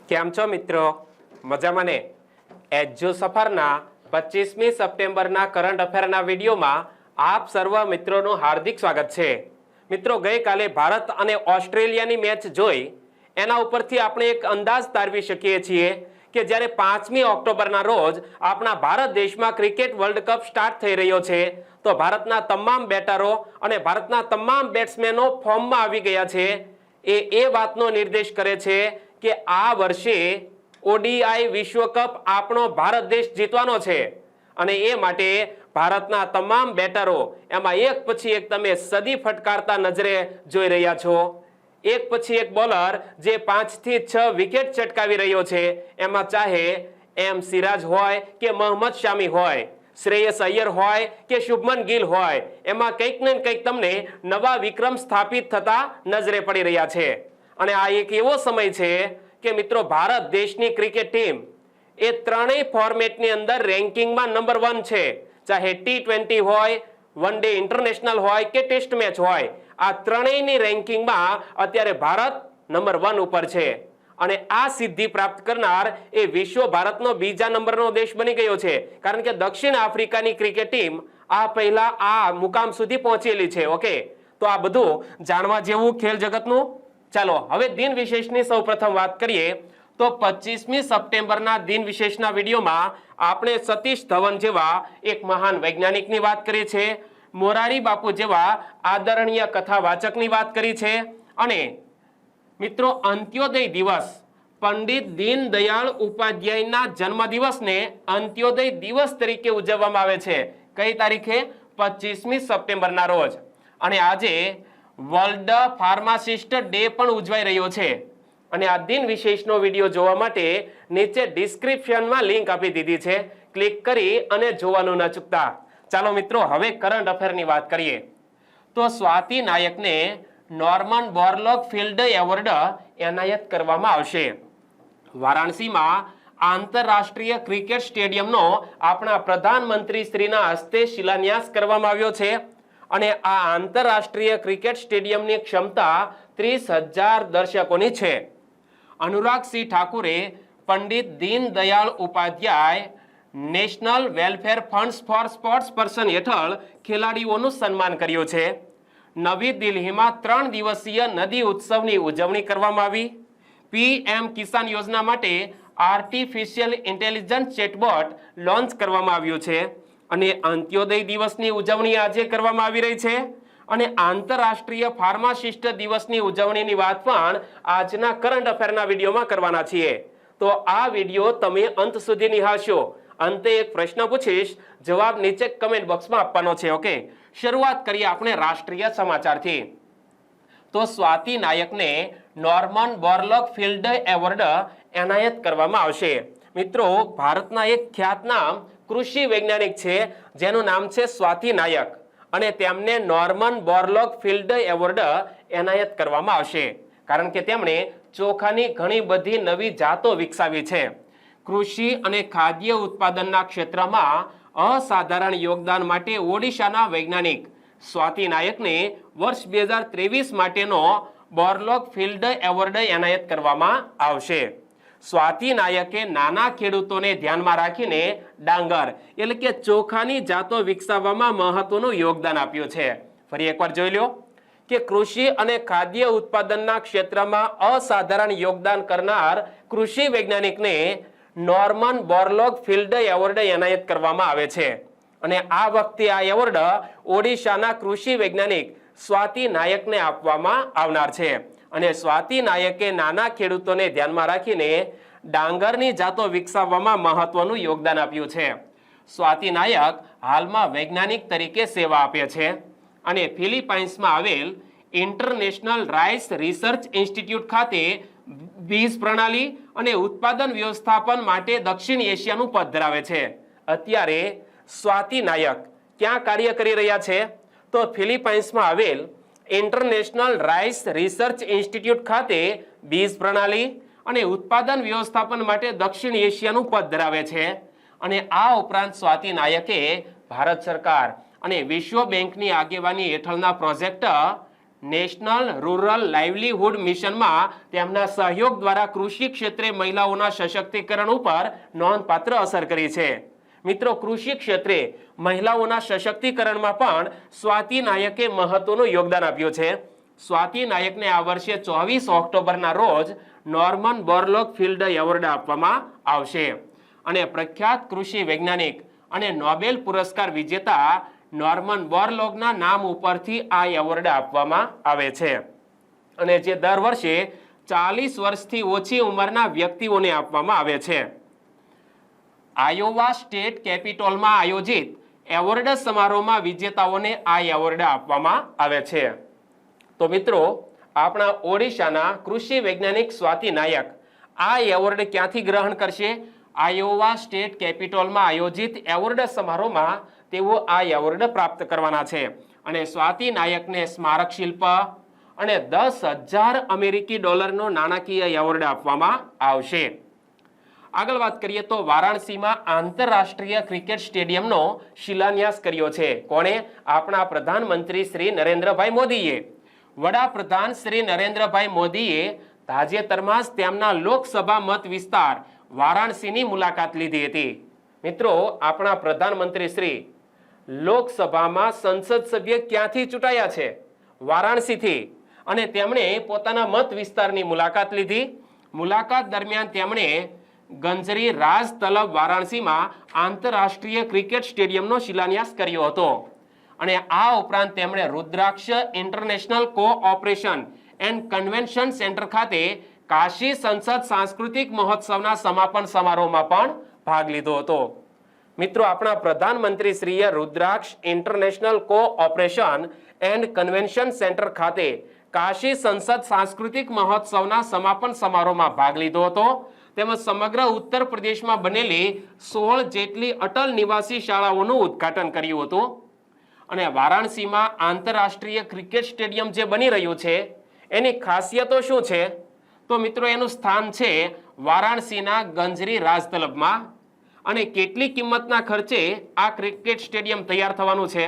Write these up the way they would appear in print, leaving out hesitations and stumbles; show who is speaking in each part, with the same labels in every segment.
Speaker 1: કેમ છો મિત્રો? મજામાં ને? એજ્યુ સફરના 25મી સપ્ટેમ્બરના કરંટ અફેરના વિડીયોમાં આપ સર્વ મિત્રોનું હાર્દિક સ્વાગત છે. મિત્રો, ગઈકાલે ભારત અને ઓસ્ટ્રેલિયાની મેચ જોઈ એના ઉપરથી આપણે એક અંદાજ તારવી શકીએ છીએ કે જ્યારે 5મી ઓક્ટોબરના રોજ આપણા ભારત દેશમાં ક્રિકેટ વર્લ્ડ કપ સ્ટાર્ટ થઈ રહ્યો છે તો ભારતના તમામ બેટરો અને ભારતના તમામ બેટ્સમેનો ફોર્મમાં આવી ગયા છે. એ વાતનો નિર્દેશ કરે છે કે આ વર્ષે ઓડીઆઈ વિશ્વ કપ આપણો ભારત દેશ જીતવાનો છે અને એ માટે ભારતના તમામ બેટરો એમાં એક પછી એક તમે સદી ફટકારતા નજરે જોઈ રહ્યા છો. એક પછી એક બોલર જે 5 થી 6 વિકેટ ચટકાવી રહ્યો છે, એમાં ચાહે એમ સિરાજ હોય કે મોહમ્મદ શામી હોય, શ્રેયસ અય્યર હોય કે શુભમન ગિલ હોય, એમાં કંઈક ને કંઈક તમને નવા વિક્રમ સ્થાપિત થતા નજરે પડી રહ્યા છે. અને આ એક એવો સમય છે કે મિત્રો, ભારત દેશની ક્રિકેટ ટીમ એ ત્રણેય ફોર્મેટની અંદર રેન્કિંગમાં નંબર 1 છે. ચાહે T20 હોય, વન ડે ઇન્ટરનેશનલ હોય કે ટેસ્ટ મેચ હોય, આ ત્રણેયની રેન્કિંગમાં અત્યારે ભારત નંબર 1 ઉપર છે. અને આ સિદ્ધિ પ્રાપ્ત કરનાર એ વિશ્વ ભારતનો બીજા નંબરનો દેશ બની ગયો છે, કારણ કે દક્ષિણ આફ્રિકાની ક્રિકેટ ટીમ આ પહેલા આ મુકામ સુધી પહોંચેલી છે. ઓકે, તો આ બધું જાણવા જેવું ખેલ જગતનું. ચાલો હવે દિન વિશેષની સૌપ્રથમ વાત કરીએ તો 25મી સપ્ટેમ્બરના દિન વિશેષના વિડીયોમાં આપણે સતીશ ધવન જેવા એક મહાન વૈજ્ઞાનિકની વાત કરી છે, મોરારી બાપુ જેવા આદરણીય કથાવાચકની વાત કરી છે અને મિત્રો, અંત્યોદય દિવસ, પંડિત દીનદયાળ ઉપાધ્યાયના જન્મદિવસને અંત્યોદય દિવસ તરીકે ઉજવવામાં આવે છે. કઈ તારીખે? 25મી સપ્ટેમ્બરના રોજ. અને આજે વર્લ્ડ ફાર્માસિસ્ટ ડે પણ ઉજવાઈ રહ્યો છે. અને આ દિન વિશેષનો વિડીયો જોવા માટે નીચે ડિસ્ક્રિપ્શનમાં લિંક આપી દીધી છે, ક્લિક કરી અને જોવાનું ન ચૂકતા. ચાલો મિત્રો, હવે કરંટ અફેરની વાત કરીએ તો સ્વાતિ નાયકને નોર્મન બોરલોગ ફિલ્ડ એવોર્ડ એનાયત કરવામાં આવશે. વારાણસીમાં આંતરરાષ્ટ્રીય ક્રિકેટ સ્ટેડિયમનો આપણા પ્રધાનમંત્રી શ્રીના હસ્તે શિલાન્યાસ કરવામાં આવ્યો છે અને આ આંતરરાષ્ટ્રીય ક્રિકેટ સ્ટેડિયમની ક્ષમતા 30,000 દર્શકોની છે. અનુરાગસિંહ ઠાકુરે Pandit Deendayal Upadhyay national welfare funds four sports person હેઠળ ખેલાડીઓનું સન્માન કર્યું છે. નવી દિલ્હીમાં 3 દિવસીય નદી ઉત્સવની ઉજવણી કરવામાં આવી. પીએમ કિસાન યોજના માટે આર્ટિફિશિયલ ઇન્ટેલિજન્સ ચેટબોટ લોન્ચ કરવામાં આવ્યું છે અને અંત્યોદય દિવસની ઉજવણી આજે કરવામાં આવી રહી છે અને આંતરરાષ્ટ્રીય ફાર્માસિસ્ટ દિવસની ઉજવણીની વાત પણ આજના કરંટ અફેરના વિડીયોમાં કરવાના છીએ. તો આ વિડીયો તમે અંત સુધી નિહાળશો. અંતે એક પ્રશ્ન પૂછીશ, જવાબ નીચે કમેન્ટ બોક્સમાં આપવાનો છે. ઓકે, શરૂઆત કરીએ આપણે રાષ્ટ્રીય સમાચારથી. તો સ્વાતિ નાયકને નોર્મન બોરલોગ ફિલ્ડ એવોર્ડ એનાયત કરવામાં આવશે. મિત્રો, ભારતના એક ખ્યાતનામ કૃષિ વૈજ્ઞાનિક છે જેનું નામ છે સ્વાતિ નાયક અને તેમને નોર્મન બોરલોગ ફિલ્ડ એવોર્ડ એનાયત કરવામાં આવશે કારણ કે તેમણે ચોખાની ઘણી બધી નવી જાતો વિકસાવી છે. કૃષિ અને ખાદ્ય ઉત્પાદનના ક્ષેત્રમાં અસાધારણ યોગદાન માટે ઓડિશાના વૈજ્ઞાનિક સ્વાતિ નાયકને વર્ષ 2023 માટેનો બોરલોગ ફિલ્ડ એવોર્ડ એનાયત કરવામાં આવશે. સ્વાતિ નાયકે નાના ખેડૂતોને ધ્યાનમાં રાખીને ડાંગર એટલે કે ચોખાની જાતો વિકસાવવામાં મહત્વનું યોગદાન આપ્યું છે. ફરી એકવાર જોઈ લો કે કૃષિ અને ખાદ્ય ઉત્પાદનના ક્ષેત્રમાં અસાધારણ યોગદાન કરનાર કૃષિ વૈજ્ઞાનિકને નોર્મન બોરલોગ ફિલ્ડ એવોર્ડ એનાયત કરવામાં આવે છે અને આ વખતે આ એવોર્ડ ઓડિશાના કૃષિ વૈજ્ઞાનિક સ્વાતિ નાયકને આપવામાં આવનાર છે. અને સ્વાતિ નાયકે નાના ખેડૂતોને ધ્યાનમાં રાખીને ડાંગરની જાતો વિકસાવવામાં મહત્વનું યોગદાન આપ્યું છે. સ્વાતિ નાયક હાલમાં વૈજ્ઞાનિક તરીકે સેવા આપે છે અને ફિલિપાઇન્સમાં આવેલ ઇન્ટરનેશનલ રાઇસ રિસર્ચ ઇન્સ્ટિટ્યૂટ ખાતે બીજ પ્રણાલી અને ઉત્પાદન વ્યવસ્થાપન માટે દક્ષિણ એશિયાનું પદ ધરાવે છે. અત્યારે સ્વાતિ નાયક ક્યાં કાર્ય કરી રહ્યા છે? તો ફિલિપાઇન્સમાં આવેલ ઇન્ટરનેશનલ રાઇસ રિસર્ચ ઇન્સ્ટિટ્યૂટ ખાતે બીજ પ્રણાલી અને ઉત્પાદન વ્યવસ્થાપન માટે દક્ષિણ એશિયાનું પદ ધરાવે છે. અને આ ઉપરાંત સ્વાતિ નાયકે ભારત સરકાર અને વિશ્વ બેંકની આગેવાની હેઠળના પ્રોજેક્ટ નેશનલ રૂરલ લાઇવલીહુડ મિશનમાં તેમના સહયોગ દ્વારા કૃષિ ક્ષેત્રે મહિલાઓના સશક્તિકરણ ઉપર નોંધપાત્ર અસર કરી છે. મિત્રો, કૃષિ ક્ષેત્રે મહિલાઓના સશક્તિકરણમાં પણ સ્વાતિ નાયકે મહત્વનું યોગદાન આપ્યું છે. સ્વાતિ નાયકને આ વર્ષે 24 ઓક્ટોબરના રોજ નોર્મન બોરલોગ ફિલ્ડ એવોર્ડ આપવામાં આવશે અને પ્રખ્યાત કૃષિ વૈજ્ઞાનિક અને નોબેલ પુરસ્કાર વિજેતા નોર્મન બોરલોગના નામ ઉપરથી આ એવોર્ડ આપવામાં આવે છે અને જે દર વર્ષે 40 વર્ષથી ઓછી ઉંમરના વ્યક્તિઓને આપવામાં આવે છે. આયોવા સ્ટેટ કેપિટોલમાં આયોજિત એવોર્ડ સમારોહમાં વિજેતાઓને આ એવોર્ડ આપવામાં આવે છે. તો મિત્રો, આપણા ઓડિશાના કૃષિ વૈજ્ઞાનિક સ્વાતિ નાયક આ એવોર્ડ ક્યાંથી ગ્રહણ કરશે? આયોવા સ્ટેટ કેપિટોલમાં આયોજિત એવોર્ડ સમારોહમાં તેઓ આ એવોર્ડ પ્રાપ્ત કરવાના છે અને સ્વાતિ નાયકને સ્મારક શિલ્પ અને $10,000 અમેરિકી ડોલરનો નાણાકીય એવોર્ડ આપવામાં આવશે. આગળ વાત કરીએ તો વારાણસીમાં આંતરરાષ્ટ્રીય ક્રિકેટ સ્ટેડિયમનો શિલાન્યાસ કર્યો છે. કોણે? આપણા પ્રધાનમંત્રી શ્રી નરેન્દ્રભાઈ મોદીએ. વડાપ્રધાન શ્રી નરેન્દ્રભાઈ મોદીએ તાજેતરમાં જ તેમના લોકસભા મત વિસ્તાર વારાણસીની મુલાકાત લીધી હતી. મિત્રો, આપણા પ્રધાનમંત્રી શ્રી લોકસભામાં સંસદ સભ્ય ક્યાંથી ચૂંટાયા છે? વારાણસીથી. અને તેમણે પોતાના મત વિસ્તારની મુલાકાત લીધી. મુલાકાત દરમિયાન તેમણે ગંજરી રાજ તલબ વારાણસીમાં આંતરરાષ્ટ્રીય ક્રિકેટ સ્ટેડિયમનો શિલાન્યાસ કર્યો હતો અને આ ઉપરાંત તેમણે Rudraksh international cooperation and convention centre ખાતે કાશી સંસદ સાંસ્કૃતિક મહોત્સવના સમાપન સમારોહમાં પણ ભાગ લીધો હતો. મિત્રો, આપણા પ્રધાનમંત્રી શ્રીએ Rudraksh international cooperation and convention centre ખાતે કાશી સંસદ સાંસ્કૃતિક મહોત્સવના સમાપન સમારોહમાં ભાગ લીધો હતો. તેમજ સમગ્ર ઉત્તર પ્રદેશમાં બનેલી 16 જેટલી અટલ નિવાસી શાળાઓનું ઉદ્ઘાટન કર્યું હતું અને વારાણસીમાં આંતરરાષ્ટ્રીય ક્રિકેટ સ્ટેડિયમ જે બની રહ્યું છે એની ખાસિયતો શું છે? તો મિત્રો, એનું સ્થાન છે વારાણસીના ગંજરી રાજતલબમાં અને કેટલી કિંમતના ખર્ચે આ ક્રિકેટ સ્ટેડિયમ તૈયાર થવાનું છે?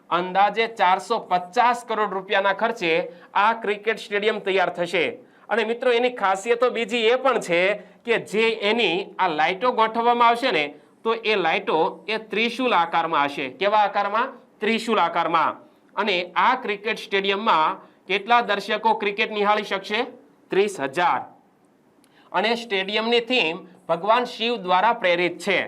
Speaker 1: અંદાજે 450 કરોડ રૂપિયાના ખર્ચે આ ક્રિકેટ સ્ટેડિયમ તૈયાર થશે. અને મિત્રો, એની ખાસિયતો બીજી એ પણ છે કે જે એની આ લાઇટો ગોઠવવામાં આવશે ને, તો એ લાઇટો એ ત્રિશુલ આકારમાં હશે. કેવા આકારમાં? ત્રિશુલ આકારમાં. અને આ ક્રિકેટ સ્ટેડિયમમાં કેટલા દર્શકો ક્રિકેટ નિહાળી શકશે? 30,000. અને સ્ટેડિયમની થીમ ભગવાન શિવ દ્વારા પ્રેરિત છે,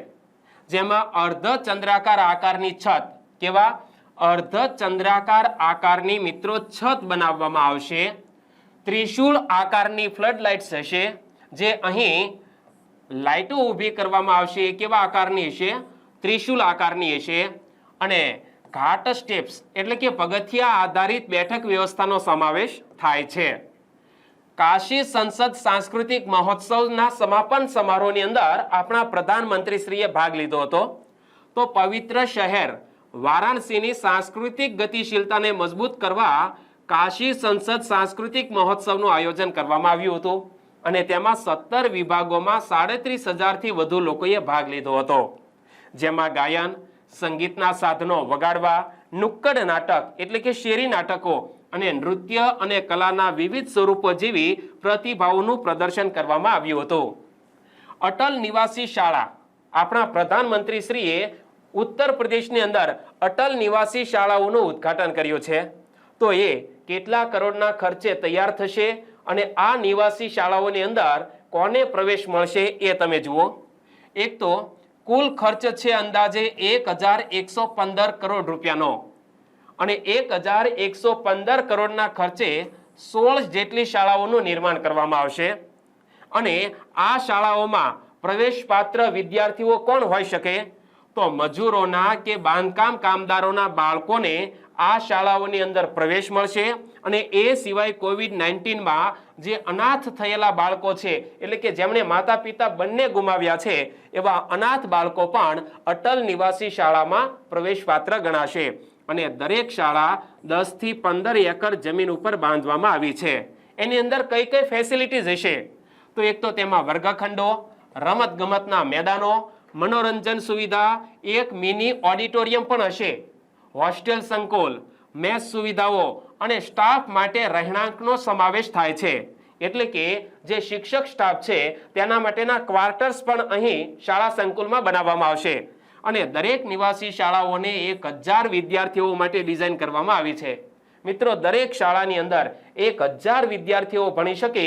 Speaker 1: જેમાં અર્ધ ચંદ્રાકાર આકારની છત. કેવા? અર્ધ ચંદ્રાકાર આકારની મિત્રો છત બનાવવામાં આવશે. ત્રિશુલ આકારની ફ્લડ લાઇટ્સ હશે, જે અહીં લાઇટો ઊભી કરવામાં આવશે. કેવા આકારની હશે? ત્રિશુલ આકારની હશે. અને ઘાટ સ્ટેપ્સ એટલે કે પગથિયા આધારિત બેઠક વ્યવસ્થાનો સમાવેશ થાય છે. કાશી સંસદ સાંસ્કૃતિક મહોત્સવના સમાપન સમારોહની અંદર આપણા પ્રધાનમંત્રીશ્રીએ ભાગ લીધો હતો. તો પવિત્ર શહેર વારાણસીની સાંસ્કૃતિક ગતિશીલતાને મજબૂત કરવા કાશી સંસદ સાંસ્કૃતિક મહોત્સવનું આયોજન કરવામાં આવ્યું હતું અને તેમાં 17 વિભાગોમાં 37,000થી વધુ લોકોએ ભાગ લીધો હતો, જેમાં ગાયન, સંગીતના સાધનો વગાડવા, નુક્કડ નાટક એટલે કે શેરી નાટકો અને નૃત્ય અને કલાના વિવિધ સ્વરૂપો જેવી પ્રતિભાઓનું પ્રદર્શન કરવામાં આવ્યું હતું. અટલ નિવાસી શાળા. આપણા પ્રધાનમંત્રી શ્રીએ ઉત્તર પ્રદેશની અંદર અટલ નિવાસી શાળાઓનું ઉદ્ઘાટન કર્યું છે. તો એ કેટલા કરોડના ખર્ચે તૈયાર થશે અને આ નિવાસી શાળાઓની અંદર કોને પ્રવેશ મળશે એ તમે જુઓ. એક તો કુલ ખર્ચ છે અંદાજે 1,115 કરોડ રૂપિયાનો અને 1,115 કરોડના ખર્ચે 16 જેટલી શાળાઓનું નિર્માણ કરવામાં આવશે. અને આ શાળાઓમાં પ્રવેશપાત્ર વિદ્યાર્થીઓ કોણ હોઈ શકે? તો મજૂરોના કે બાંધકામ કામદારોના બાળકોને આ શાળાઓની અંદર પ્રવેશ મળશે. અને એ સિવાય COVID-19માં જે અનાથ થયેલા બાળકો છે, એટલે કે જેમણે માતા પિતા બંને ગુમાવ્યા છે, એવા અનાથ બાળકો પણ અટલ નિવાસી શાળામાં પ્રવેશપાત્ર ગણાશે. અને દરેક શાળા 10 થી 15 એકર જમીન ઉપર બાંધવામાં આવી છે. એની અંદર કઈ કઈ ફેસિલિટીઝ હશે? તો એક તો તેમાં વર્ગખંડો, રમત ગમતના મેદાનો, મનોરંજન સુવિધા, એક મિની ઓડિટોરિયમ પણ હશે, હોસ્ટેલ સંકુલ, મેસ સુવિધાઓ અને સ્ટાફ માટે રહેણાંકનો સમાવેશ થાય છે. એટલે કે જે શિક્ષક સ્ટાફ છે તેના માટેના ક્વાર્ટર્સ પણ અહીં શાળા સંકુલમાં બનાવવામાં આવશે અને દરેક નિવાસી શાળાઓને 1000 વિદ્યાર્થીઓ માટે ડિઝાઇન કરવામાં આવી છે. મિત્રો, દરેક શાળાની અંદર 1000 વિદ્યાર્થીઓ ભણી શકે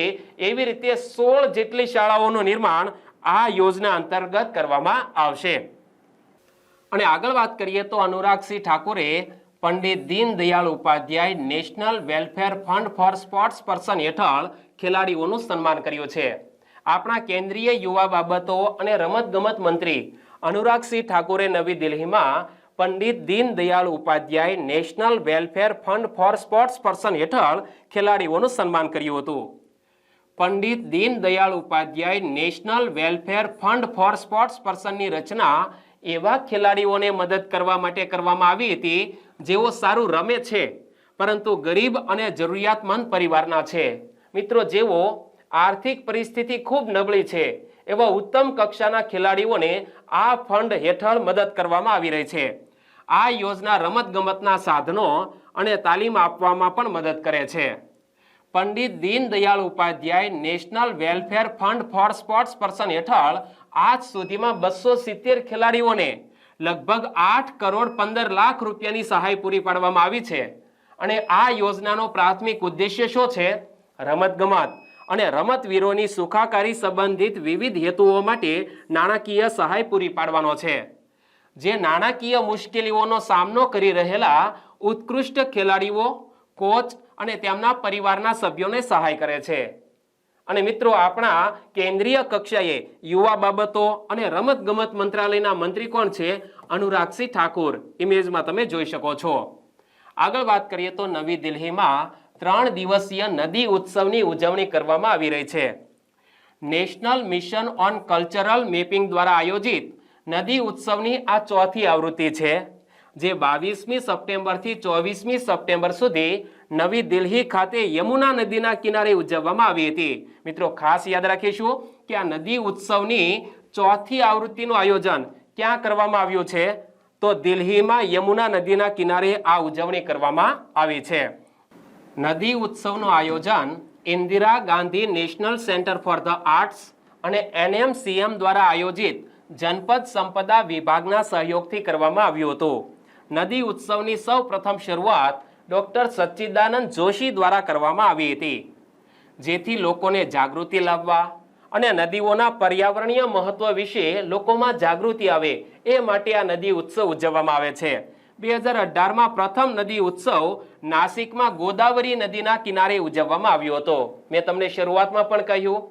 Speaker 1: એવી રીતે 16 જેટલી શાળાઓનું નિર્માણ આ યોજના અંતર્ગત કરવામાં આવશે. અને આગળ વાત કરીએ તો અનુરાગસિંહ ઠાકુરે Pandit Deendayal Upadhyay national welfare fund for sports person હેઠળ ખેલાડીઓનું સન્માન કર્યું છે. આપણા કેન્દ્રીય યુવા બાબતો અને રમતગમત મંત્રી અનુરાગસિંહ ઠાકુરે નવી દિલ્હીમાં Pandit Deendayal Upadhyay national welfare fund for sports person હેઠળ ખેલાડીઓનું સન્માન કર્યું હતું. Pandit Deendayal Upadhyay national welfare fund for sports પર્સનની રચના એવા ખેલાડીઓને મદદ કરવા માટે કરવામાં આવી હતી જેઓ સારું રમે છે પરંતુ ગરીબ અને જરૂરિયાતમંદ પરિવારના છે. મિત્રો, જેઓ આર્થિક પરિસ્થિતિ ખૂબ નબળી છે એવા ઉત્તમ કક્ષાના ખેલાડીઓને આ ફંડ હેઠળ મદદ કરવામાં આવી રહી છે. આ યોજના રમતગમતના સાધનો અને તાલીમ આપવામાં પણ મદદ કરે છે. Pandit Deendayal Upadhyay national welfare fund for sports person હેઠળ આજ સુધીમાં 270 ખેલાડીઓને લગભગ 8 કરોડ 15 લાખ રૂપિયાની સહાય પૂરી પાડવામાં આવી છે. અને આ યોજનાનો પ્રાથમિક ઉદ્દેશ્ય શું છે? રમતગમત અને રમતવીરોની સુખાકારી સંબંધિત વિવિધ હેતુઓ માટે નાણાકીય સહાય પૂરી પાડવાનો છે. જે નાણાકીય મુશ્કેલીઓનો સામનો કરી રહેલા ઉત્કૃષ્ટ ખેલાડીઓ, કોચ અને તેમના પરિવારના સભ્યોને સહાય કરે છે. અને મિત્રો, આપણા કેન્દ્રીય કક્ષાએ યુવા બાબતો અને રમતગમત મંત્રાલયના મંત્રી કોણ છે? અનુરાગસિંહ ઠાકુર. ઇમેજમાં તમે જોઈ શકો છો. આગળ વાત કરીએ તો નવી દિલ્હીમાં 3 દિવસીય નદી ઉત્સવની ઉજવણી કરવામાં આવી રહી છે. National mission on cultural mapping દ્વારા આયોજિત નદી ઉત્સવની આ 4થી આવૃત્તિ છે, જે 22મી સપ્ટેમ્બરથી 24મી સપ્ટેમ્બર સુધી નવી દિલ્હી ખાતે યમુના નદીના કિનારે ઉજવવામાં આવી હતી. મિત્રો, ખાસ યાદ રાખીશું કે આ નદી ઉત્સવની 4થી આવૃત્તિનું આયોજન ક્યાં કરવામાં આવ્યું છે? તો દિલ્હીમાં યમુના નદીના કિનારે આ ઉજવણી કરવામાં આવી છે. નદી ઉત્સવનું આયોજન Indira Gandhi national centre for the arts અને NMCM દ્વારા આયોજિત જનપદ સંપદા વિભાગના સહયોગથી કરવામાં આવ્યું હતું. નદી ઉત્સવની સૌ પ્રથમ શરૂઆત ડોક્ટર સચ્ચિદાનંદ જોશી દ્વારા કરવામાં આવી હતી, જેથી લોકોને જાગૃતિ લાવવા અને નદીઓના પર્યાવરણીય મહત્વ વિશે લોકોમાં જાગૃતિ આવે એ માટે આ નદી ઉત્સવ ઉજવવામાં આવે છે. 2018માં પ્રથમ નદી ઉત્સવ નાસિકમાં ગોદાવરી નદીના કિનારે ઉજવવામાં આવ્યો હતો. મેં તમને શરૂઆતમાં પણ કહ્યું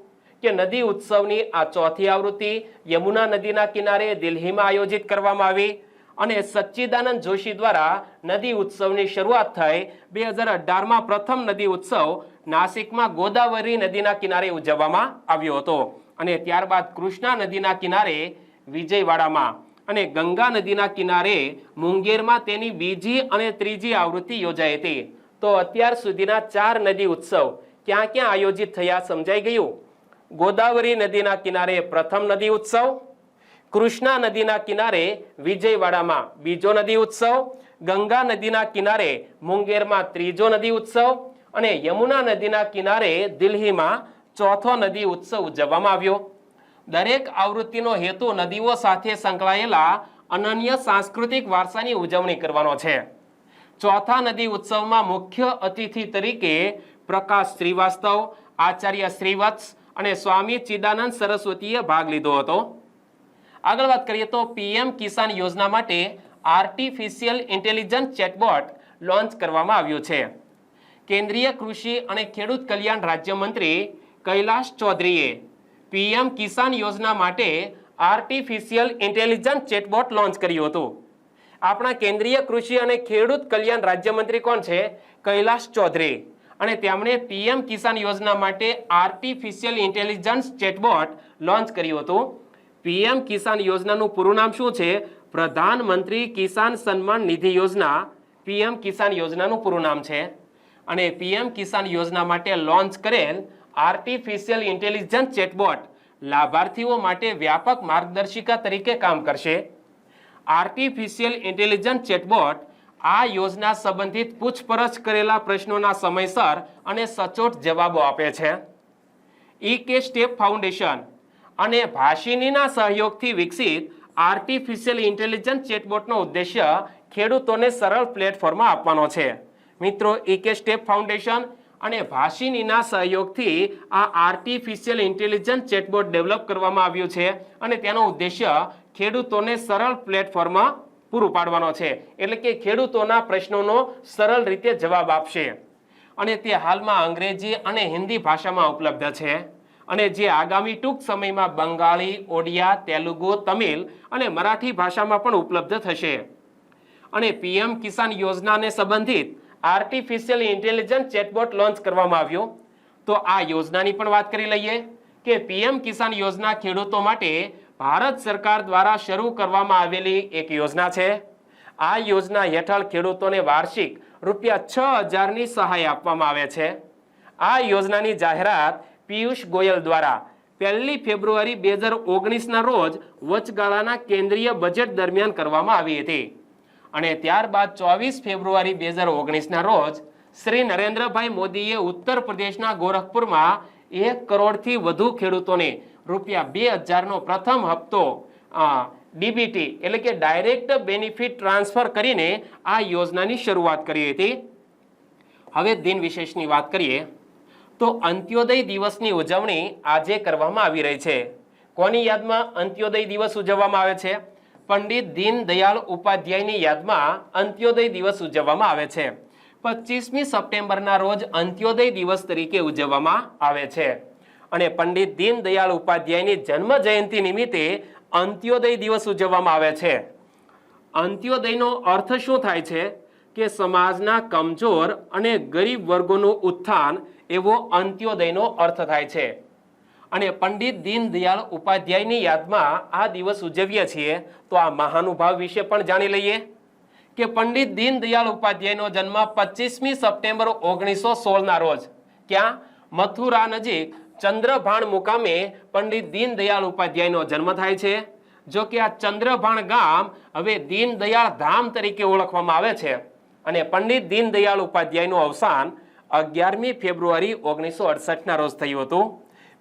Speaker 1: કે નદી ઉત્સવની આ 4થી આવૃત્તિ યમુના નદીના કિનારે દિલ્હીમાં આયોજિત કરવામાં આવી અને સચ્ચિદાનંદ જોશી દ્વારા નદી ઉત્સવની શરૂઆત થઈ. 2018માં પ્રથમ નદી ઉત્સવ નાસિકમાં ગોદાવરી નદીના કિનારે ઉજવવામાં આવ્યો હતો અને ત્યારબાદ કૃષ્ણા નદીના કિનારે વિજયવાડામાં અને ગંગા નદીના કિનારે મુંગેરમાં તેની બીજી અને ત્રીજી આવૃત્તિ યોજાઈ હતી. તો અત્યાર સુધીના 4 નદી ઉત્સવ ક્યાં ક્યાં આયોજિત થયા સમજાઈ ગયું? ગોદાવરી નદીના કિનારે પ્રથમ નદી ઉત્સવ, કૃષ્ણા નદીના કિનારે વિજયવાડામાં બીજો નદી ઉત્સવ, ગંગા નદીના કિનારે મુંગેરમાં ત્રીજો નદી ઉત્સવ અને યમુના નદીના કિનારે દિલ્હીમાં ચોથો નદી ઉત્સવ ઉજવવામાં આવ્યો. દરેક આવૃત્તિનો હેતુ નદીઓ સાથે સંકળાયેલા અનન્ય સાંસ્કૃતિક વારસાની ઉજવણી કરવાનો છે. ચોથા નદી ઉત્સવમાં મુખ્ય અતિથિ તરીકે પ્રકાશ શ્રીવાસ્તવ, આચાર્ય શ્રીવત્સ અને સ્વામી ચિદાનંદ સરસ્વતીએ ભાગ લીધો હતો. આગળ વાત કરીએ તો PM કિસાન યોજના માટે આર્ટિફિશિયલ ઇન્ટેલિજન્સ ચેટબોટ લોન્ચ કરવામાં આવ્યું છે. કેન્દ્રીય કૃષિ અને ખેડૂત કલ્યાણ રાજ્યમંત્રી કૈલાશ ચૌધરીએ PM કિસાન યોજના માટે આર્ટિફિશિયલ ઇન્ટેલિજન્સ ચેટબોટ લોન્ચ કર્યું હતું. આપણા કેન્દ્રીય કૃષિ અને ખેડૂત કલ્યાણ રાજ્યમંત્રી કોણ છે? કૈલાશ ચૌધરી. અને તેમણે PM કિસાન યોજના માટે આર્ટિફિશિયલ ઇન્ટેલિજન્સ ચેટબોટ લોન્ચ કર્યું હતું. PM કિસાન યોજનાનું પૂરું નામ શું છે? પ્રધાનમંત્રી કિસાન સન્માન નિધિ યોજના PM કિસાન યોજનાનું પૂરું નામ છે. અને PM કિસાન યોજના માટે લોન્ચ કરેલ આર્ટિફિશિયલ ઇન્ટેલિજન્સ ચેટબોટ લાભાર્થીઓ માટે વ્યાપક માર્ગદર્શિકા તરીકે કામ કરશે. આર્ટિફિશિયલ ઇન્ટેલિજન્સ ચેટબોટ આ યોજના સંબંધિત પૂછપરછ કરેલા પ્રશ્નોના સમયસર અને સચોટ જવાબો આપે છે. ઈકે સ્ટેપ ફાઉન્ડેશન અને ભાષિનીના સહયોગથી વિકસિત આર્ટિફિશિયલ ઇન્ટેલિજન્સ ચેટબોટનો ઉદ્દેશ્ય ખેડૂતોને સરળ પ્લેટફોર્મ આપવાનો છે. મિત્રો, ઈકે સ્ટેપ ફાઉન્ડેશન અને ભાષિનીના સહયોગથી આ આર્ટિફિશિયલ ઇન્ટેલિજન્સ ચેટબોટ ડેવલપ કરવામાં આવ્યું છે અને તેનો ઉદ્દેશ્ય ખેડૂતોને સરળ પ્લેટફોર્મ પૂરું પાડવાનો છે. એટલે કે ખેડૂતોના પ્રશ્નોનો સરળ રીતે જવાબ આપશે અને તે હાલમાં અંગ્રેજી અને હિન્દી ભાષામાં ઉપલબ્ધ છે અને જે આગામી ટૂંક સમયમાં બંગાળી, ઓડિયા, તેલુગુ, તમિલ અને મરાઠી ભાષામાં પણ ઉપલબ્ધ થશે. અને પીએમ કિસાન યોજનાને સંબંધિત આર્ટિફિશિયલ ઇન્ટેલિજન્સ ચેટબોટ લોન્ચ કરવામાં આવ્યું. તો આ યોજનાની પણ વાત કરી લઈએ કે પીએમ કિસાન યોજના ખેડૂતો માટે ભારત સરકાર દ્વારા શરૂ કરવામાં આવેલી એક યોજના છે. આ યોજના હેઠળ ખેડૂતોને વાર્ષિક ₹6,000ની સહાય આપવામાં આવે છે. આ યોજનાની જાહેરાત પિયુષ ગોયલ દ્વારા 1 ફેબ્રુઆરી 2019ના રોજ વચગાળાના કેન્દ્રીય બજેટ દરમિયાન કરવામાં આવી હતી અને ત્યારબાદ 24 ફેબ્રુઆરી 2019ના રોજ શ્રી નરેન્દ્રભાઈ મોદીએ ઉત્તર પ્રદેશના ગોરખપુરમાં 1 કરોડથી વધુ ખેડૂતોને ₹2,000નો પ્રથમ હપ્તો ડીબીટી એટલે કે ડાયરેક્ટ બેનિફિટ ટ્રાન્સફર કરીને આ યોજનાની શરૂઆત કરી હતી. હવે દિન વિશેષની વાત કરીએ તો અંત્યોદય દિવસની ઉજવણી આજે કરવામાં આવી રહી છે. કોની યાદમાં અંત્યોદય દિવસ ઉજવવામાં આવે છે? પંડિત દીનદયાળ ઉપાધ્યાયની યાદમાં અંત્યોદય દિવસ ઉજવવામાં આવે છે. 25મી સપ્ટેમ્બરના રોજ અંત્યોદય દિવસ તરીકે ઉજવવામાં આવે છે અને પંડિત દીનદયાળ ઉપાધ્યાયની જન્મ જયંતિ નિમિત્તે અંત્યોદય દિવસ ઉજવવામાં આવે છે. અંત્યોદયનો અર્થ શું થાય છે કે સમાજના કમજોર અને ગરીબ વર્ગોનું ઉત્થાન એવો અંત્યોદયનો અર્થ થાય છે. અને પંડિત દીનદયાળ ઉપાધ્યાયની યાદમાં આ દિવસ ઉજવીએ છીએ તો આ મહાનુભાવ વિશે પણ જાણી લઈએ કે પંડિત દીનદયાળ ઉપાધ્યાયનો જન્મ 25મી સપ્ટેમ્બર 1916ના રોજ ક્યાં? મથુરા નજીક ચંદ્રભાણ મુકામે પંડિત દીનદયાળ ઉપાધ્યાયનો જન્મ થાય છે. જો કે આ ચંદ્રભાણ ગામ હવે દીનદયાળ ધામ તરીકે ઓળખવામાં આવે છે અને પંડિત દીનદયાળ ઉપાધ્યાયનું અવસાન 11મી ફેબ્રુઆરી 1968ના રોજ થયું હતું.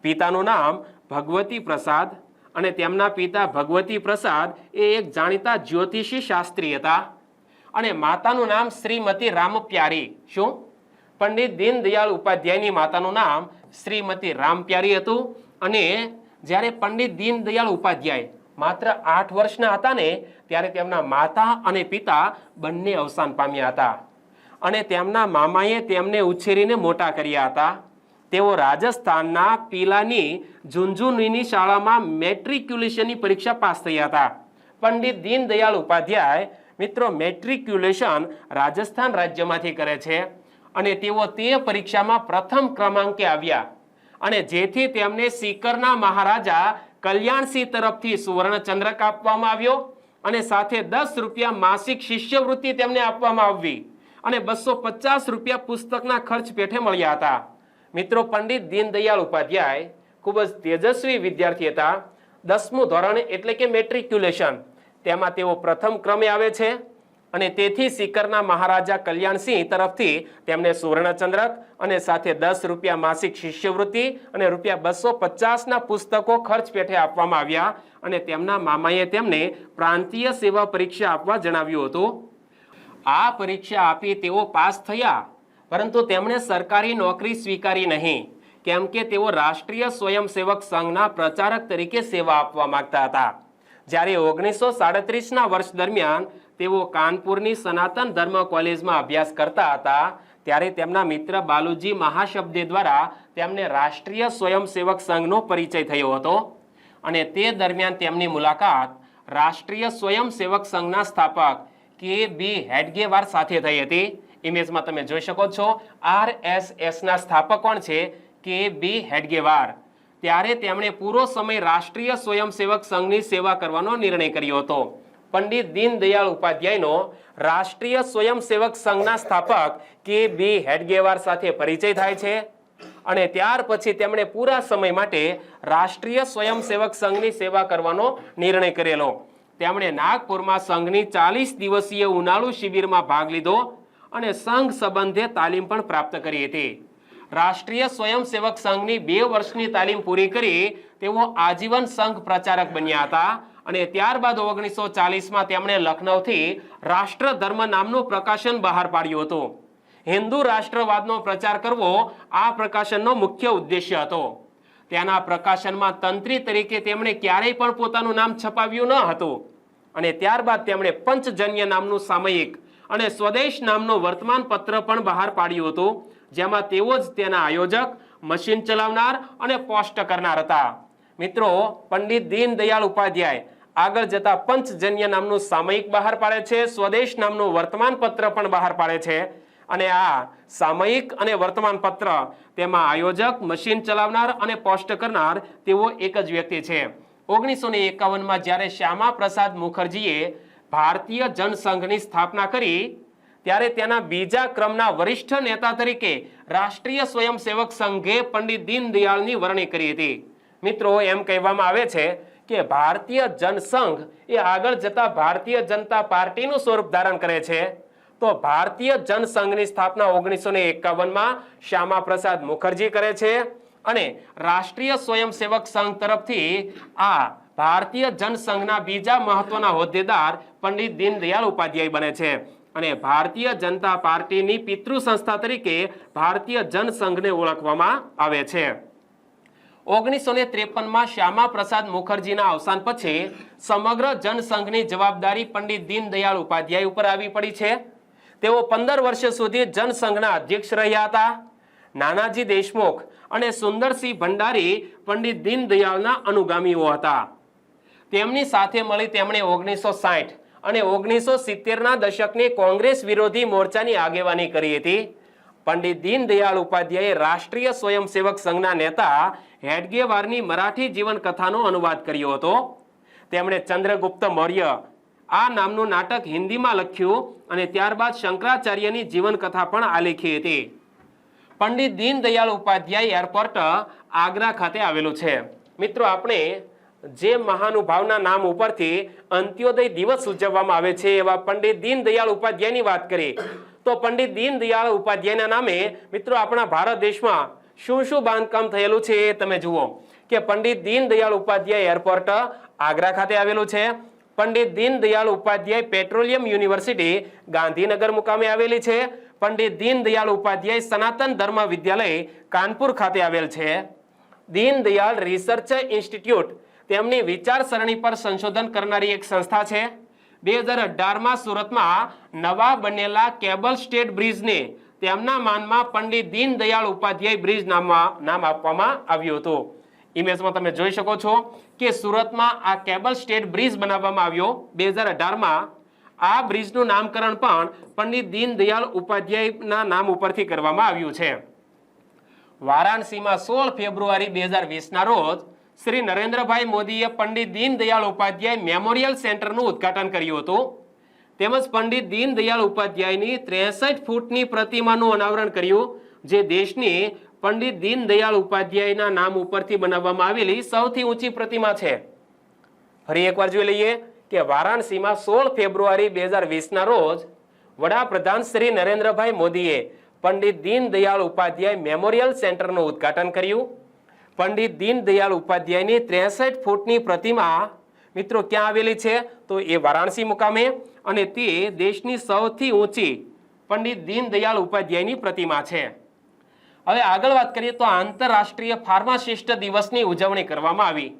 Speaker 1: પિતાનું નામ ભગવતી પ્રસાદ અને તેમના પિતા ભગવતી પ્રસાદ એ એક જાણીતા જ્યોતિષી શાસ્ત્રી હતા અને માતાનું નામ શ્રીમતી રામપ્યારી. શું? પંડિત દીનદયાળ ઉપાધ્યાયની માતાનું નામ શ્રીમતી રામપ્યારી હતું અને જ્યારે પંડિત દીનદયાળ ઉપાધ્યાય માત્ર 8 વર્ષના હતા ને ત્યારે તેમના માતા અને પિતા બંને અવસાન પામ્યા હતા અને તેમના મામાએ તેમને ઉછેરીને મોટા કર્યા હતા. તેઓ રાજસ્થાનના પીલાની ઝુંઝુનુની શાળામાં મેટ્રિક્યુલેશનની પરીક્ષા પાસ થયા હતા. પંડિત દીનદયાળ ઉપાધ્યાય મિત્રો મેટ્રિક્યુલેશન રાજસ્થાન રાજ્યમાંથી કરે છે અને તેઓ તે પરીક્ષામાં પ્રથમ ક્રમાંકે આવ્યા અને જેથી તેમને સીકરના મહારાજા કલ્યાણસિંહ તરફથી સુવર્ણચંદ્રક આપવામાં આવ્યો અને સાથે ₹10 માસિક શિષ્યવૃત્તિ તેમને આપવામાં આવી અને ₹250 પુસ્તકના ખર્ચ પેઠે મળ્યા હતા. મિત્રો, પંડિત દીનદયાળ ઉપાધ્યાય ખૂબ જ તેજસ્વી વિદ્યાર્થી હતા. 10મું ધોરણ એટલે કે મેટ્રિક્યુલેશન તેમાં તેઓ પ્રથમ ક્રમે આવે છે અને તેથી સીકરના મહારાજા કલ્યાણસિંહ તરફથી તેમને સુવર્ણચંદ્રક અને સાથે ₹10 માસિક શિષ્યવૃત્તિ અને ₹250ના પુસ્તકો ખર્ચ પેઠે આપવામાં આવ્યા અને તેમના મામાએ તેમને પ્રાંતીય સેવા પરીક્ષા આપવા જણાવ્યું હતું. આ પરીક્ષા આપી તેઓ પાસ થયા પરંતુ તેમણે સરકારી નોકરી સ્વીકારી નહીં કેમ કે તેઓ રાષ્ટ્રીય સ્વયંસેવક સંઘના પ્રચારક તરીકે સેવા આપવા માંગતા હતા. જ્યારે 1937ના વર્ષ દરમિયાન તેઓ કાનપુરની સનાતન ધર્મ કોલેજમાં અભ્યાસ કરતા હતા ત્યારે તેમના મિત્ર બાલુજી મહાશબ્દે દ્વારા તેમને રાષ્ટ્રીય સ્વયંસેવક સંઘનો પરિચય થયો હતો અને તે દરમિયાન તેમની મુલાકાત રાષ્ટ્રીય સ્વયંસેવક સંઘના સ્થાપક કે.બી. હેડગેવાર સાથે થઈ હતી. ઇમેજમાં તમે જોઈ શકો છો RSSના સ્થાપક કોણ છે? કે.બી. હેડગેવાર. ત્યારે તેમણે પૂરો સમય રાષ્ટ્રીય સ્વયંસેવક સંઘની સેવા કરવાનો નિર્ણય કર્યો હતો. પંડિત દીનદયાળ ઉપાધ્યાયનો રાષ્ટ્રીય સ્વયંસેવક સંઘના સ્થાપક કે.બી. હેડગેવાર સાથે પરિચય થાય છે અને ત્યાર પછી તેમણે પૂરા સમય માટે રાષ્ટ્રીય સ્વયંસેવક સંઘની સેવા કરવાનો નિર્ણય કરેલો. તેમણે નાગપુરમાં સંઘની 40 દિવસીય ઉનાળુ શિબિરમાં ભાગ લીધો અને સંઘ સંબંધે તાલીમ પણ પ્રાપ્ત કરી હતી. રાષ્ટ્રીય સ્વયંસેવક સંઘની 2 વર્ષની તાલીમ પૂરી કરી તેઓ આજીવન સંઘ પ્રચારક બન્યા હતા અને ત્યારબાદ 1940માં તેમણે લખનૌથી રાષ્ટ્ર ધર્મ નામનું પ્રકાશન બહાર પાડ્યું હતું. હિન્દુ રાષ્ટ્રવાદનો પ્રચાર કરવો આ પ્રકાશનનો મુખ્ય ઉદ્દેશ્ય હતો. તેના પ્રકાશનમાં તંત્રી તરીકે તેમણે ક્યારેય પણ પોતાનું નામ છપાવ્યું ન હતું અને ત્યારબાદ તેમણે પંચજન્ય નામનું સામયિક અને સ્વદેશ નામનું વર્તમાન પત્ર પણ બહાર પાડ્યું હતું, જેમાં તેઓ જ તેના આયોજક, મશીન ચલાવનાર અને પોસ્ટ કરનાર હતા. મિત્રો, પંડિત દીનદયાળ ઉપાધ્યાય આગળ જતા પંચજન્ય નામનું સામયિક બહાર પાડે છે, સ્વદેશ નામનું વર્તમાન પત્ર પણ બહાર પાડે છે અને આ સામયિક અને વર્તમાન પત્ર તેમાં આયોજક, મશીન ચલાવનાર અને પોસ્ટ કરનાર તેઓ એક જ વ્યક્તિ છે. 1951માં જ્યારે શ્યામા પ્રસાદ મુખર્જીએ ભારતીય જનસંઘની સ્થાપના કરી ત્યારે તેના બીજા ક્રમના વરિષ્ઠ નેતા તરીકે રાષ્ટ્રીય સ્વયંસેવક સંઘે પંડિત દીનદયાળની વરણી કરી હતી. મિત્રો, એમ કહેવામાં આવે છે કે ભારતીય જનસંઘ એ આગળ જતા ભારતીય જનતા પાર્ટીનું સ્વરૂપ ધારણ કરે છે. તો ભારતીય જનસંઘની સ્થાપના 1951માં શ્યામા પ્રસાદ મુખર્જી કરે છે અને રાષ્ટ્રીય સ્વયંસેવક સંઘ તરફથી આ ભારતીય જનસંઘના બીજા મહત્વના હોદ્દેદાર પંડિત દીનદયાળ ઉપાધ્યાય બને છે અને ભારતીય જનતા પાર્ટીની પિતૃ સંસ્થા તરીકે ભારતીય જનસંઘને ઓળખવામાં આવે છે. 1953માં શ્યામા પ્રસાદ મુખર્જીના અવસાન પછી સમગ્ર જનસંઘની જવાબદારી પંડિત દીનદયાળ ઉપાધ્યાય ઉપર આવી પડી છે. તેઓ 15 વર્ષ સુધી જનસંઘના અધ્યક્ષ રહ્યા હતા. નાનાજી દેશમુખ અને સુંદરસિંહ ભંડારી પંડિત દીનદયાળના અનુગામીઓ હતા. તેમની સાથે મળી તેમણે 1960 અને 1970ના દશકની કોંગ્રેસ વિરોધી મોરચાની આગેવાની કરી હતી. પંડિત દીનદયાળ ઉપાધ્યાયે રાષ્ટ્રીય સ્વયંસેવક સંઘના નેતા હેડગેવારની મરાઠી જીવન કથાનો અનુવાદ કર્યો હતો. તેમણે ચંદ્રગુપ્ત મૌર્ય આ નામનું નાટક હિન્દીમાં લખ્યું અને ત્યારબાદ શંકરાચાર્યની જીવન કથા પણ આલેખી હતી. પંડિત દીનદયાળ ઉપાધ્યાય એરપોર્ટ આગ્રા ખાતે આવેલું છે. મિત્રો, આપણે જે મહાનુભાવના નામ ઉપરથી અંત્યોદય દિવસ ઉજવવામાં આવે છે એવા પંડિત દીનદયાળ ઉપાધ્યાયની વાત કરીએ તો પંડિત દીનદયાળ ઉપાધ્યાયના નામે મિત્રો આપણા ભારત દેશમાં શું શું બાંધકામ થયેલું છે એ તમે જુઓ કે પંડિત દીનદયાળ ઉપાધ્યાય એરપોર્ટ આગ્રા ખાતે આવેલું છે. પંડિત દીનદયાળ ઉપાધ્યાય પેટ્રોલિયમ યુનિવર્સિટી ગાંધીનગર મુકામે આવેલી છે. પંડિત દીનદયાળ ઉપાધ્યાય સનાતન ધર્મ વિદ્યાલય કાનપુર ખાતે આવેલ છે. દીનદયાળ રિસર્ચ ઇન્સ્ટિટ્યૂટ તેમની વિચારસરણી પર સંશોધન કરનારી એક સંસ્થા છે. 2018માં સુરતમાં નવા બનેલા કેબલ સ્ટેટ બ્રિજને તેમના માનમાં પંડિત દીનદયાળ ઉપાધ્યાય બ્રિજ નામ આપવામાં આવ્યું હતું. ઇમેજમાં તમે જોઈ શકો છો કે સુરતમાં આ કેબલ સ્ટેટ બ્રિજ બનાવવામાં આવ્યો 2018માં. આ બ્રિજનું નામકરણ પણ પંડિત દીનદયાળ ઉપાધ્યાયના નામ ઉપરથી કરવામાં આવ્યું છે. વારાણસીમાં 16 ફેબ્રુઆરી 2020ના રોજ શ્રી નરેન્દ્રભાઈ મોદીએ પંડિત દીનદયાળ ઉપાધ્યાય મેમોરિયલ સેન્ટરનું ઉદ્ઘાટન કર્યું હતું. તેમજ પંડિત દીનદયાળ ઉપાધ્યાયની 63 ફૂટની પ્રતિમાનું અનાવરણ કર્યું, જે દેશની પંડિત દીનદયાળ ઉપાધ્યાયના નામ ઉપરથી બનાવવામાં આવેલી સૌથી ઊંચી પ્રતિમા છે. ફરી એકવાર જોઈ લઈએ કે વારાણસીમાં 16 ફેબ્રુઆરી 2020ના રોજ વડાપ્રધાન શ્રી નરેન્દ્રભાઈ મોદીએ પંડિત દીનદયાળ ઉપાધ્યાય મેમોરિયલ સેન્ટરનું ઉદ્ઘાટન કર્યું. પંડિત દીનદયાળ ઉપાધ્યાયની 63 ફૂટની પ્રતિમા મિત્રો ક્યાં આવેલી છે તો એ વારાણસી મુકામે અને તે દેશની સૌથી ઊંચી પંડિત દીનદયાળ ઉપાધ્યાયની પ્રતિમા છે. હવે આગળ વાત કરીએ તો આંતરરાષ્ટ્રીય ફાર્માસિસ્ટ દિવસની ઉજવણી કરવામાં આવી.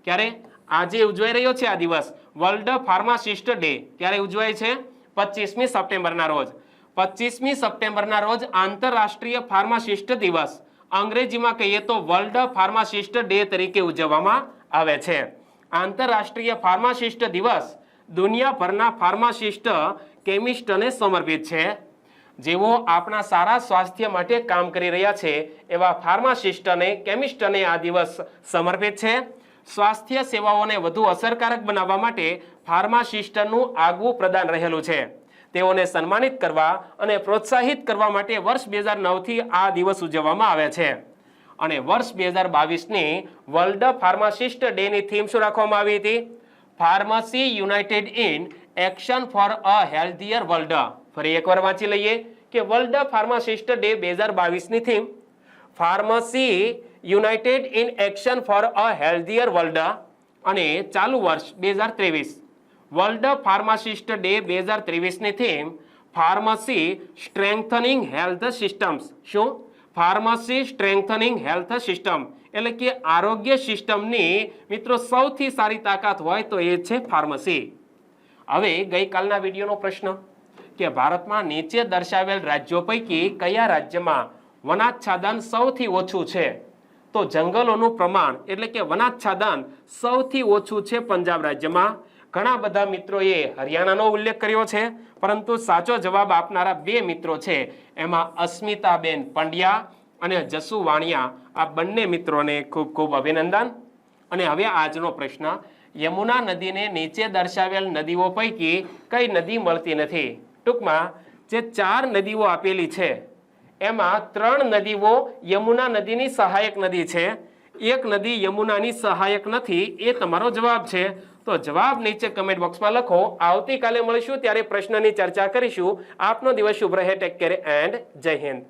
Speaker 1: ક્યારે? આજે ઉજવાઈ રહ્યો છે આ દિવસ વર્લ્ડ ફાર્માસિસ્ટ ડે. ક્યારે ઉજવાય છે? 25મી સપ્ટેમ્બરના રોજ. 25મી સપ્ટેમ્બરના રોજ આંતરરાષ્ટ્રીય ફાર્માસિસ્ટ દિવસ, અંગ્રેજીમાં કહીએ તો વર્લ્ડ ફાર્માસિસ્ટ ડે તરીકે ઉજવવામાં આવે છે. આંતરરાષ્ટ્રીય ફાર્માસિસ્ટ દિવસ દુનિયાભરના ફાર્માસિસ્ટ કેમિસ્ટને સમર્પિત છે. જેઓ આપણા સારા સ્વાસ્થ્ય માટે કામ કરી રહ્યા છે એવા ફાર્માસિસ્ટ અને કેમિસ્ટને આ દિવસ સમર્પિત છે. સ્વાસ્થ્ય સેવાઓને વધુ અસરકારક બનાવવા માટે ફાર્માસિસ્ટનું આગવું પ્રદાન રહેલું છે. તેઓને સન્માનિત કરવા અને પ્રોત્સાહિત કરવા માટે વર્ષ 2009થી આ દિવસ ઉજવવામાં આવે છે. અને વર્ષ 2022ની વર્લ્ડ ફાર્માસિસ્ટ ડેની થીમ શું રાખવામાં આવી હતી? Pharmacy United in action for a healthier world. ફરી એકવાર વાંચી લઈએ કે વર્લ્ડ ફાર્માસિસ્ટ ડે 2022 ની theme pharmacy United in action for a healthier world અને ચાલુ વર્ષ 2023 વર્લ્ડ ફાર્માસિસ્ટ ડે 2023 ની theme pharmacy strengthening health systems. શું? ફાર્મસી સ્ટ્રેન્થનિંગ હેલ્થ સિસ્ટમ એટલે કે આરોગ્ય સિસ્ટમની મિત્રો સૌથી સારી તાકાત હોય તો એ છે ફાર્મસી. હવે ગઈકાલના વિડીયોનો પ્રશ્ન કે ભારતમાં નીચે દર્શાવેલ રાજ્યો પૈકી કયા રાજ્યમાં વનાચ્છાદન સૌથી ઓછું છે? તો જંગલોનું પ્રમાણ એટલે કે વનાચ્છાદન સૌથી ઓછું છે પંજાબ રાજ્યમાં. ઘણા બધા મિત્રોએ હરિયાણાનો ઉલ્લેખ કર્યો છે, પરંતુ સાચો જવાબ આપનારા બે મિત્રો છે એમાં અસ્મિતાબેન પંડ્યા અને જસુ વાણિયા. આ બંને મિત્રોને ખૂબ ખૂબ અભિનંદન. અને હવે આજનો પ્રશ્ન, યમુના નદીને નીચે દર્શાવેલ નદીઓ પૈકી કઈ નદી મળતી નથી? ટૂંકમાં જે 4 નદીઓ આપેલી છે એમાં 3 નદીઓ યમુના નદીની સહાયક નદી છે, એક નદી યમુનાની સહાયક નથી. એ તમારો જવાબ છે. તો જવાબ નીચે કમેન્ટ બોક્સમાં લખો. આવતીકાલે મળીશું ત્યારે પ્રશ્નની ચર્ચા કરીશું. આપનો દિવસ શુભ રહે. ટેક કેર એન્ડ જય હિન્દ.